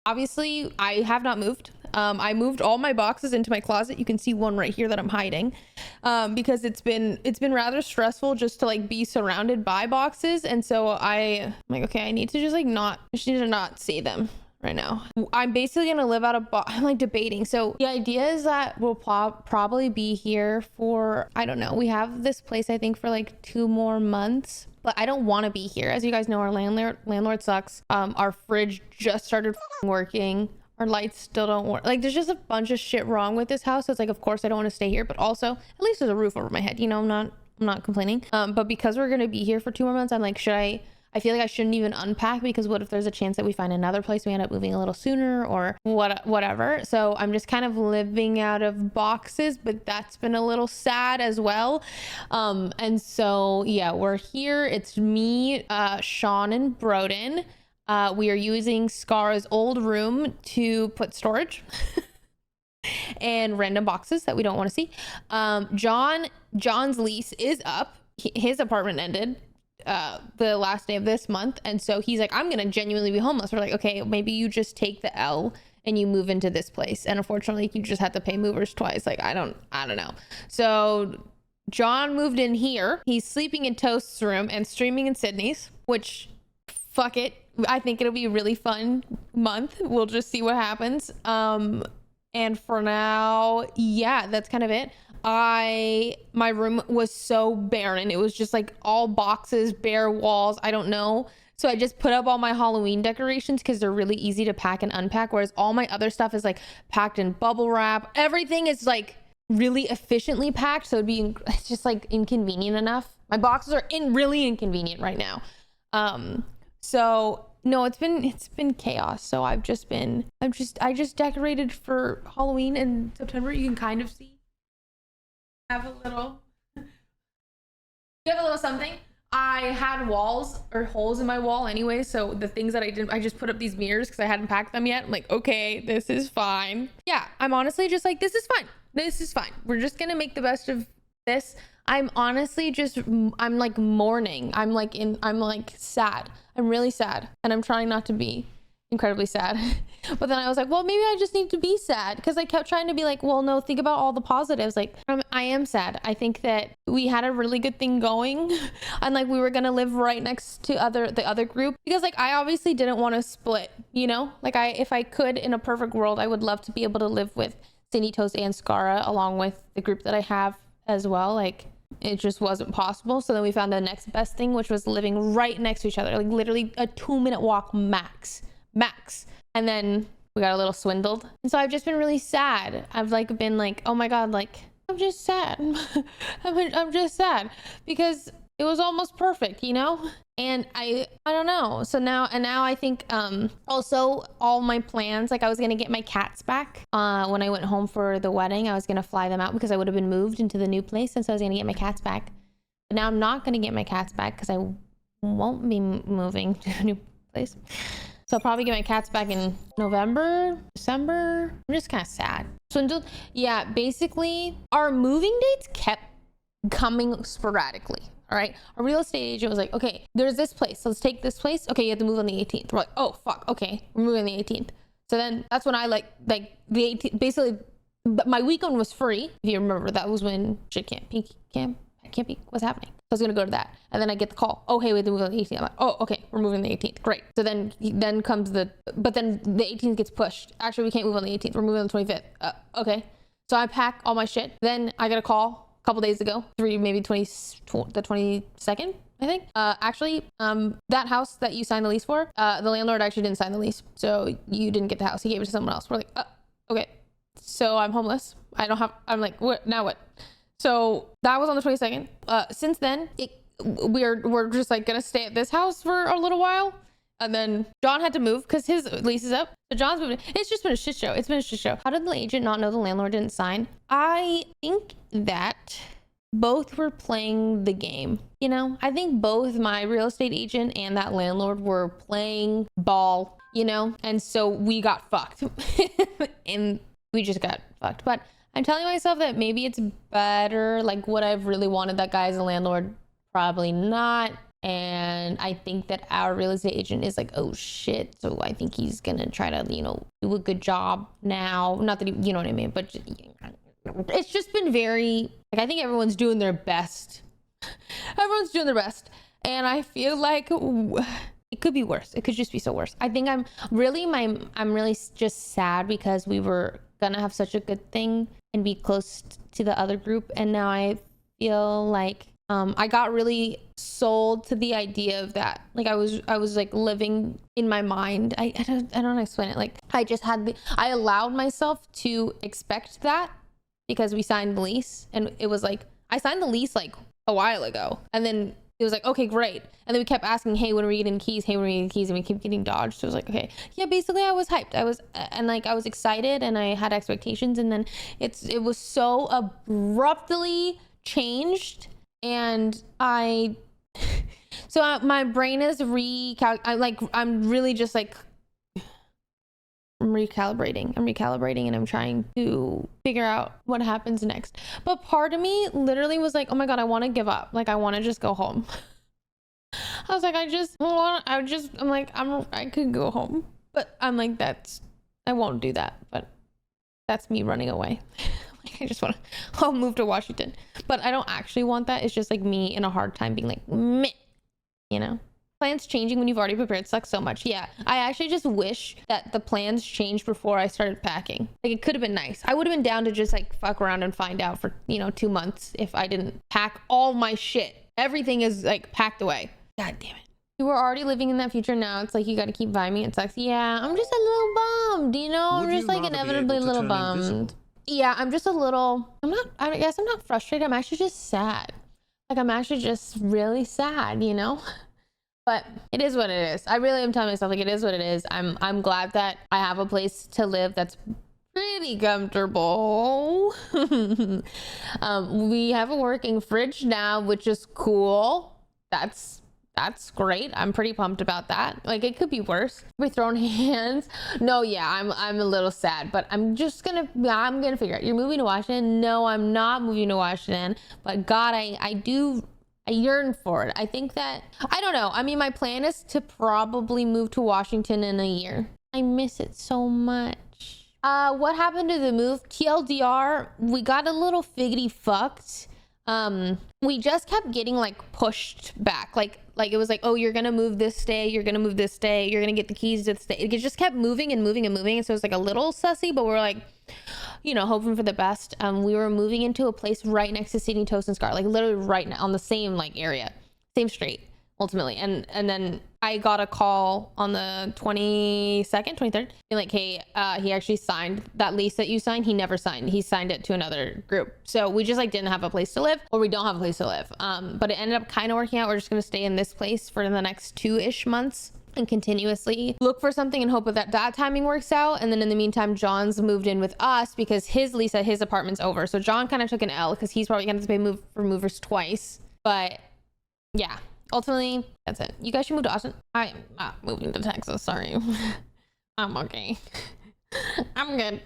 Obviously, I have not moved. I moved all my boxes into my closet. You can see one right here that I'm hiding, because it's been rather stressful just to like be surrounded by boxes. And so I'm like, okay, I need to just like not see them right now. I'm basically gonna live out of I'm like debating. So the idea is that we'll probably be here for, I don't know, we have this place I think for like 2 more months, but I don't want to be here. As you guys know, our landlord sucks. Our fridge just started working. Our lights still don't work. Like there's just a bunch of shit wrong with this house. So it's like, of course I don't want to stay here, but also at least there's a roof over my head. You know, I'm not complaining. But because we're gonna be here for 2 more months, I'm like, I feel like I shouldn't even unpack, because what if there's a chance that we find another place, we end up moving a little sooner or whatever. So I'm just kind of living out of boxes, but that's been a little sad as well. And so yeah, we're here. It's me, Sean and Broden. We are using Scar's old room to put storage and random boxes that we don't want to see. John's lease is up. His apartment ended the last day of this month, and so he's like, I'm gonna genuinely be homeless. We're like, okay, maybe you just take the L and you move into this place, and unfortunately you just have to pay movers twice. Like I don't know. So John moved in here. He's sleeping in Toast's room and streaming in Sydney's, which fuck it, I think it'll be a really fun month. We'll just see what happens. And for now, yeah, that's kind of it. My room was so barren. It was just like all boxes, bare walls. I don't know. So I just put up all my Halloween decorations because they're really easy to pack and unpack. Whereas all my other stuff is like packed in bubble wrap. Everything is like really efficiently packed. So it's just like inconvenient enough. My boxes are really inconvenient right now. So no, it's been chaos. So I just decorated for Halloween in September. You can kind of see. You have a little something. I had walls or holes in my wall anyway, so the things that I just put up these mirrors because I hadn't packed them yet. I'm like, okay, this is fine. Yeah, I'm honestly just like, this is fine. We're just gonna make the best of this. I'm honestly I'm like mourning. I'm like sad. I'm really sad, and I'm trying not to be incredibly sad. But then I was like, well, maybe I just need to be sad, because I kept trying to be like, well, no, think about all the positives. Like I am sad. I think that we had a really good thing going and like we were gonna live right next to the other group, because like I obviously didn't want to split, you know, like if I could, in a perfect world, I would love to be able to live with Cindy Toast and Scara along with the group that I have as well. Like it just wasn't possible. So then we found the next best thing, which was living right next to each other, like literally a 2-minute walk max. And then we got a little swindled, and so I've just been really sad. I've like been like, oh my god, like I'm just sad. I'm just sad because it was almost perfect, you know. And I don't know. So now I think also all my plans, like I was gonna get my cats back when I went home for the wedding. I was gonna fly them out because I would have been moved into the new place, and so I was gonna get my cats back. But now I'm not gonna get my cats back because I won't be moving to a new place. So I'll probably get my cats back in November, December. I'm just kind of sad. Swindled. Yeah, basically our moving dates kept coming sporadically. All right. Our real estate agent was like, okay, there's this place. So let's take this place. Okay, you have to move on the 18th. We're like, oh, fuck. Okay, we're moving on the 18th. So then that's when I like the 18th, basically my weekend was free. If you remember, that was when shit can't peak. What's happening? So I was gonna go to that, and then I get the call. Oh, hey, we have to move on the 18th. I'm like, oh, okay, we're moving on the 18th. Great. So then comes but then the 18th gets pushed. Actually, we can't move on the 18th. We're moving on the 25th. Okay. So I pack all my shit. Then I get a call a couple days ago, the 22nd, I think. Actually, that house that you signed the lease for, the landlord actually didn't sign the lease, so you didn't get the house. He gave it to someone else. We're like, okay. So I'm homeless. I'm like, what now? What? So that was on the 22nd. Since then, we're just like gonna stay at this house for a little while. And then John had to move because his lease is up. So John's moving. It's just been a shit show. It's been a shit show. How did the agent not know the landlord didn't sign? I think that both were playing the game. You know, I think both my real estate agent and that landlord were playing ball, you know? And so we got fucked. And we just got fucked. But I'm telling myself that maybe it's better. Like, would I've really wanted that guy as a landlord? Probably not. And I think that our real estate agent is like, oh shit. So I think he's gonna try to, you know, do a good job now. Not that he, you know what I mean, but it's just been very, like, I think everyone's doing their best. Everyone's doing their best. And I feel like it could be worse. It could just be so worse. I think I'm really just sad because we were gonna have such a good thing and be close to the other group. And now I feel like I got really sold to the idea of that. Like I was like living in my mind. I don't know how to explain it. Like I allowed myself to expect that because we signed the lease, and it was like, I signed the lease like a while ago, and then it was like, okay, great. And then we kept asking, hey, when are we getting keys? Hey, when are we getting keys? And we keep getting dodged. So it was like, okay, yeah, basically I was hyped. I was excited and I had expectations. And then it was so abruptly changed. And my brain is I'm really just like, I'm recalibrating and I'm trying to figure out what happens next. But part of me literally was like, oh my God, I want to give up. Like, I want to just go home. I was like, I could go home, but I'm like, I won't do that. But that's me running away. Like, I'll move to Washington, but I don't actually want that. It's just like me in a hard time being like, meh, you know? Plans changing when you've already prepared sucks so much. Yeah, I actually just wish that the plans changed before I started packing. Like, it could have been nice. I would have been down to just like fuck around and find out for, 2 months if I didn't pack all my shit. Everything is like packed away. God damn it. You were already living in that future. Now it's like you got to keep vibing. It sucks. Yeah, I'm just a little bummed, I'm just like inevitably a little bummed. Yeah, I'm just a little, I guess I'm not frustrated. I'm actually just sad. Like, I'm actually just really sad, But it is what it is. I really am telling myself, like, it is what it is. I'm glad that I have a place to live that's pretty comfortable. We have a working fridge now, which is cool. That's great. I'm pretty pumped about that. Like, it could be worse. We're throwing hands. No, yeah, I'm a little sad, but I'm gonna figure it out. You're moving to Washington? No, I'm not moving to Washington. But God, I yearn for it. I think that, I don't know. I mean, my plan is to probably move to Washington in a year. I miss it so much. What happened to the move? TLDR, we got a little figgity fucked. We just kept getting like pushed back. Like it was like, oh, you're gonna move this day, you're gonna move this day, you're gonna get the keys to this day. It just kept moving and moving and moving. And so it was like a little sussy, but we're like, hoping for the best. We were moving into a place right next to Sydney Toast and Scar, like literally right now on the same like area, same street, ultimately. And then I got a call on the 22nd, 23rd, being like, hey, he actually signed that lease that you signed. He never signed. He signed it to another group. So we just like didn't have a place to live, or we don't have a place to live. But it ended up kind of working out. We're just gonna stay in this place for the next 2-ish months and continuously look for something and hope that timing works out. And then in the meantime, John's moved in with us because his lease at his apartment's over. So John kind of took an L because he's probably gonna have to pay for movers twice. But yeah, ultimately that's it. You guys should move to Austin. I am not moving to Texas. Sorry. I'm okay. I'm good.